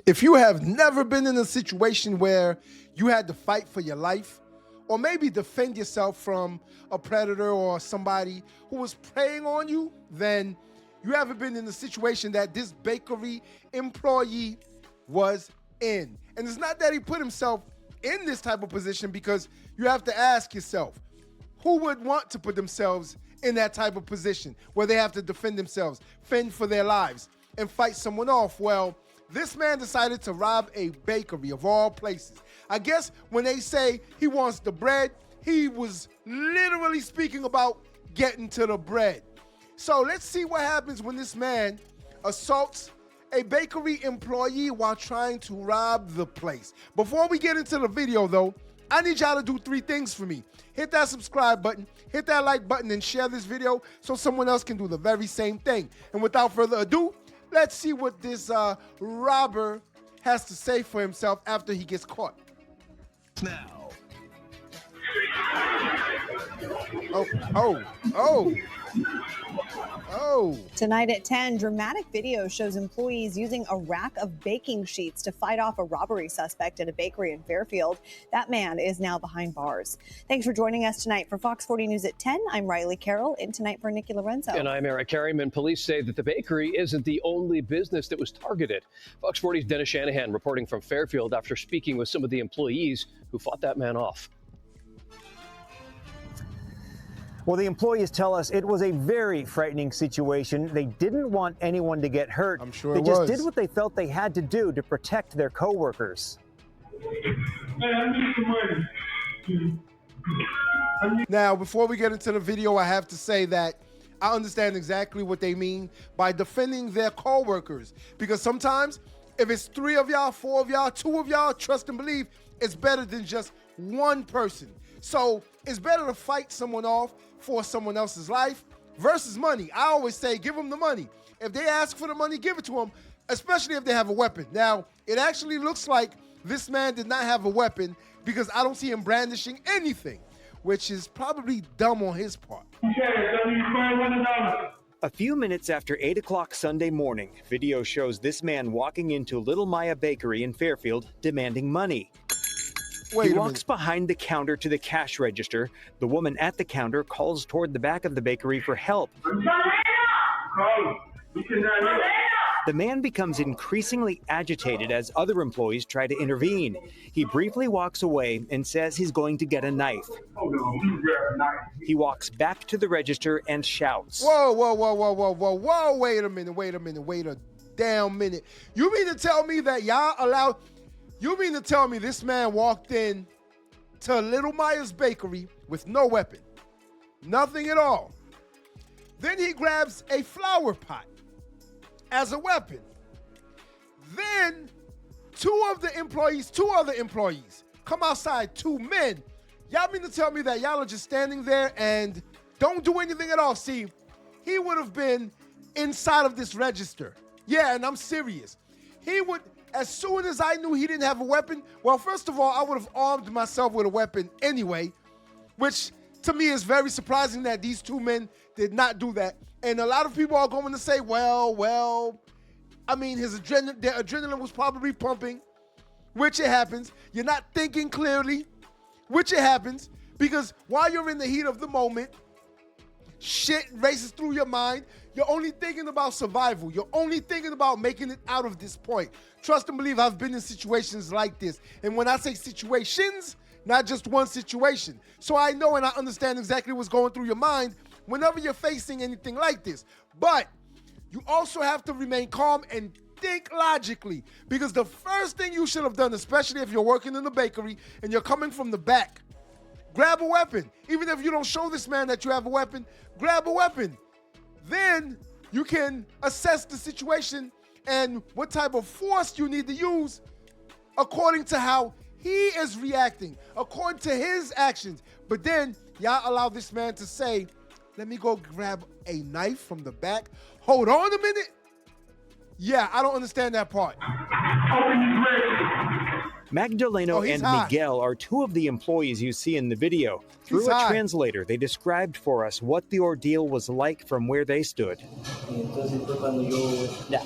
If you have never been in a situation where you had to fight for your life, or maybe defend yourself from a predator or somebody who was preying on you, then you haven't been in the situation that this bakery employee was in. And it's not that he put himself in this type of position, because you have to ask yourself, who would want to put themselves in that type of position where they have to defend themselves, fend for their lives, and fight someone off? Well, this man decided to rob a bakery of all places. I guess when they say he wants the bread, he was literally speaking about getting to the bread. So let's see what happens when this man assaults a bakery employee while trying to rob the place. Before we get into the video though, I need y'all to do 3 things for me. Hit that subscribe button, hit that like button, and share this video so someone else can do the very same thing. And without further ado, let's see what this robber has to say for himself after he gets caught. Now. Tonight at 10, dramatic video shows employees using a rack of baking sheets to fight off a robbery suspect at a bakery in Fairfield. That man is now behind bars. Thanks for joining us tonight for Fox 40 News at 10. I'm Riley Carroll, in tonight for Nikki Lorenzo. And I'm Eric Carryman. Police say that the bakery isn't the only business that was targeted. Fox 40's Dennis Shanahan reporting from Fairfield after speaking with some of the employees who fought that man off. Well, the employees tell us it was a very frightening situation. They didn't want anyone to get hurt. I'm sure they it just was. did what they felt they had to do to protect their coworkers. Now, before we get into the video, I have to say that I understand exactly what they mean by defending their coworkers. Because sometimes, if it's 3 of y'all, 4 of y'all, 2 of y'all, trust and believe, it's better than just one person. So it's better to fight someone off for someone else's life versus money. I always say, give them the money. If they ask for the money, give it to them, especially if they have a weapon. Now, it actually looks like this man did not have a weapon, because I don't see him brandishing anything, which is probably dumb on his part. A few minutes after 8 o'clock Sunday morning, video shows this man walking into Little Maya Bakery in Fairfield demanding money. He walks behind the counter to the cash register. The woman at the counter calls toward the back of the bakery for help. The man becomes increasingly agitated as other employees try to intervene. He briefly walks away and says he's going to get a knife. He walks back to the register and shouts. Whoa, wait a damn minute. You mean to tell me that you mean to tell me this man walked in to Little Maya's Bakery with no weapon? Nothing at all. Then he grabs a flower pot as a weapon. Then two other employees come outside, 2 men. Y'all mean to tell me that y'all are just standing there and don't do anything at all? See, he would have been inside of this register. Yeah, and I'm serious. He would, as soon as I knew he didn't have a weapon, well, first of all, I would have armed myself with a weapon anyway, which to me is very surprising that these 2 men did not do that. And a lot of people are going to say, well, I mean, their adrenaline was probably pumping, which it happens. You're not thinking clearly, which it happens, because while you're in the heat of the moment, shit races through your mind. You're only thinking about survival. You're only thinking about making it out of this point. Trust and believe, I've been in situations like this. And when I say situations, not just one situation. So I know and I understand exactly what's going through your mind whenever you're facing anything like this. But you also have to remain calm and think logically, because the first thing you should have done, especially if you're working in the bakery and you're coming from the back, grab a weapon. Even if you don't show this man that you have a weapon, grab a weapon. Then you can assess the situation and what type of force you need to use according to how he is reacting, according to his actions. But then y'all allow this man to say, let me go grab a knife from the back. Hold on a minute. Yeah, I don't understand that part. Magdaleno and Miguel are 2 of the employees you see in the video. Through a translator, they described for us what the ordeal was like from where they stood.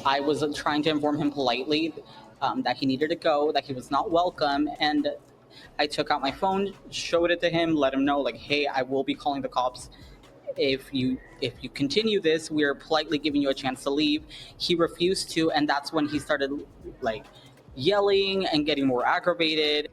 I was trying to inform him politely that he needed to go, that he was not welcome. And I took out my phone, showed it to him, let him know, like, hey, I will be calling the cops. If you continue this, we are politely giving you a chance to leave. He refused to, and that's when he started like yelling and getting more aggravated.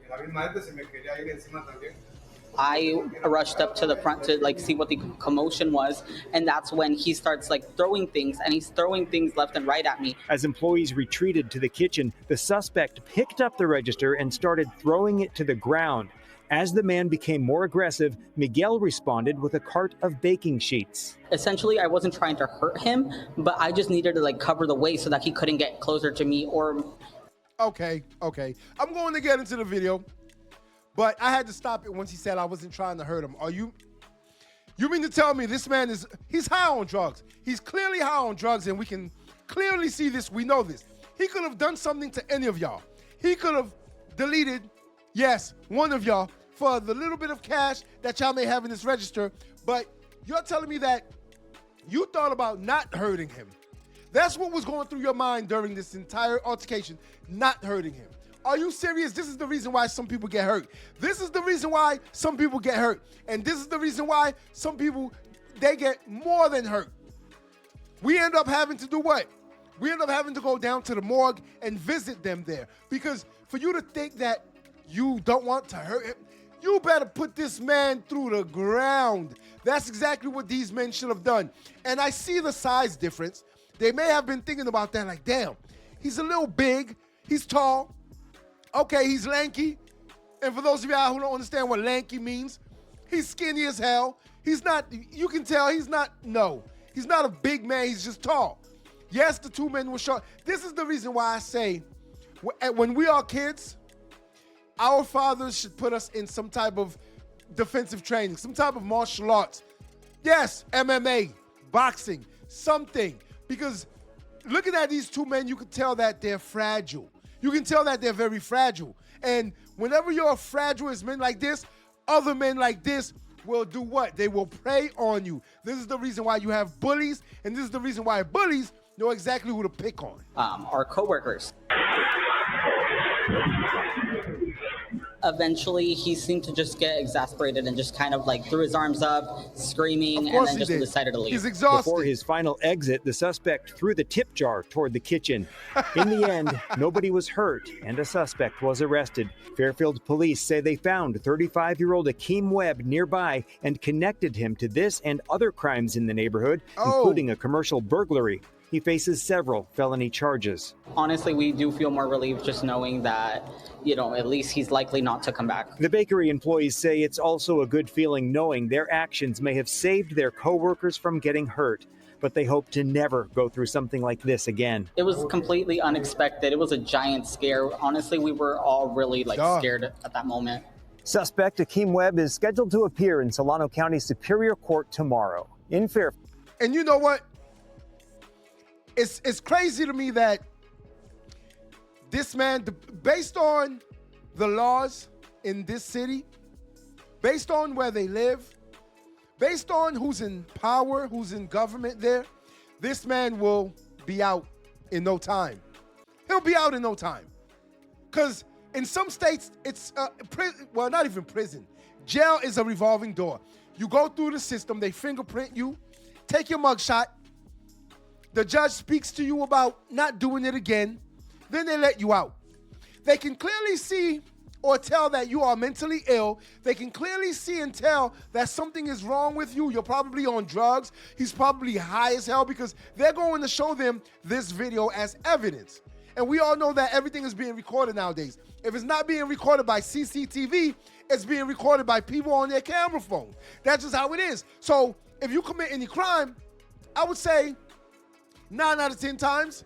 I rushed up to the front to like see what the commotion was, and that's when he starts like throwing things, and he's throwing things left and right at me. As employees retreated to the kitchen, the suspect picked up the register and started throwing it to the ground. As the man became more aggressive, Miguel responded with a cart of baking sheets. Essentially, I wasn't trying to hurt him, but I just needed to like cover the way so that he couldn't get closer to me or... Okay. I'm going to get into the video, but I had to stop it once he said I wasn't trying to hurt him. You mean to tell me this man he's high on drugs? He's clearly high on drugs, and we can clearly see this. We know this. He could have done something to any of y'all. He could have deleted, yes, one of y'all for the little bit of cash that y'all may have in this register, but you're telling me that you thought about not hurting him. That's what was going through your mind during this entire altercation, not hurting him. Are you serious? This is the reason why some people get hurt. This is the reason why some people get hurt. And this is the reason why some people, they get more than hurt. We end up having to do what? We end up having to go down to the morgue and visit them there. Because for you to think that you don't want to hurt him, you better put this man through the ground. That's exactly what these men should have done. And I see the size difference. They may have been thinking about that like, damn, he's a little big, he's tall, okay, he's lanky. And for those of y'all who don't understand what lanky means, he's skinny as hell. He's not, you can tell he's not a big man, he's just tall. Yes, the two men were short. This is the reason why I say, when we are kids, our fathers should put us in some type of defensive training, some type of martial arts. Yes, MMA, boxing, something. Because looking at these two men, you can tell that they're fragile. You can tell that they're very fragile. And whenever you're fragile as men like this, other men like this will do what? They will prey on you. This is the reason why you have bullies, and this is the reason why bullies know exactly who to pick on. Our coworkers. Eventually, he seemed to just get exasperated and just kind of like threw his arms up, screaming, and then just decided to leave. He's exhausted. Before his final exit, the suspect threw the tip jar toward the kitchen. In the end, nobody was hurt, and a suspect was arrested. Fairfield police say they found 35-year-old 𝗕𝗢𝗄𝗏 nearby and connected him to this and other crimes in the neighborhood, including a commercial burglary. He faces several felony charges. Honestly, we do feel more relieved just knowing that, at least he's likely not to come back. The bakery employees say it's also a good feeling knowing their actions may have saved their coworkers from getting hurt, but they hope to never go through something like this again. It was completely unexpected. It was a giant scare. Honestly, we were all really scared at that moment. Suspect 𝗕𝗢𝗄𝗏 is scheduled to appear in Solano County Superior Court tomorrow in Fairfield. And you know what? It's crazy to me that this man, based on the laws in this city, based on where they live, based on who's in power, who's in government there, this man will be out in no time. He'll be out in no time. Because in some states, it's, not even prison. Jail is a revolving door. You go through the system, they fingerprint you, take your mugshot, the judge speaks to you about not doing it again, then they let you out. They can clearly see or tell that you are mentally ill. They can clearly see and tell that something is wrong with you. You're probably on drugs. He's probably high as hell, because they're going to show them this video as evidence. And we all know that everything is being recorded nowadays. If it's not being recorded by CCTV, it's being recorded by people on their camera phone. That's just how it is. So if you commit any crime, I would say 9 out of 10 times,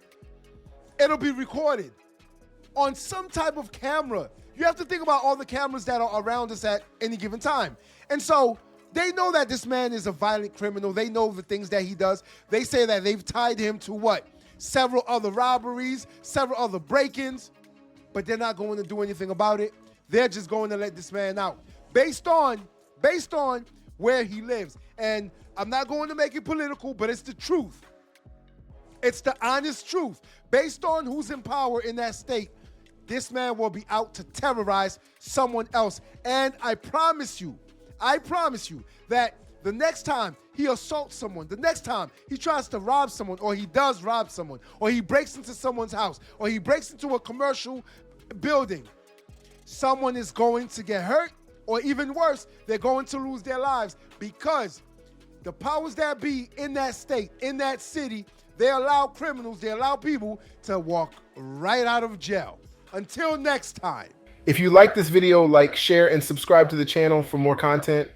it'll be recorded on some type of camera. You have to think about all the cameras that are around us at any given time. And so they know that this man is a violent criminal. They know the things that he does. They say that they've tied him to what? Several other robberies, several other break-ins, but they're not going to do anything about it. They're just going to let this man out based on where he lives. And I'm not going to make it political, but it's the truth. It's the honest truth. Based on who's in power in that state, this man will be out to terrorize someone else. And I promise you that the next time he assaults someone, the next time he tries to rob someone, or he does rob someone, or he breaks into someone's house, or he breaks into a commercial building, someone is going to get hurt, or even worse, they're going to lose their lives, because the powers that be in that state, in that city, they allow criminals, they allow people to walk right out of jail. Until next time. If you like this video, like, share, and subscribe to the channel for more content.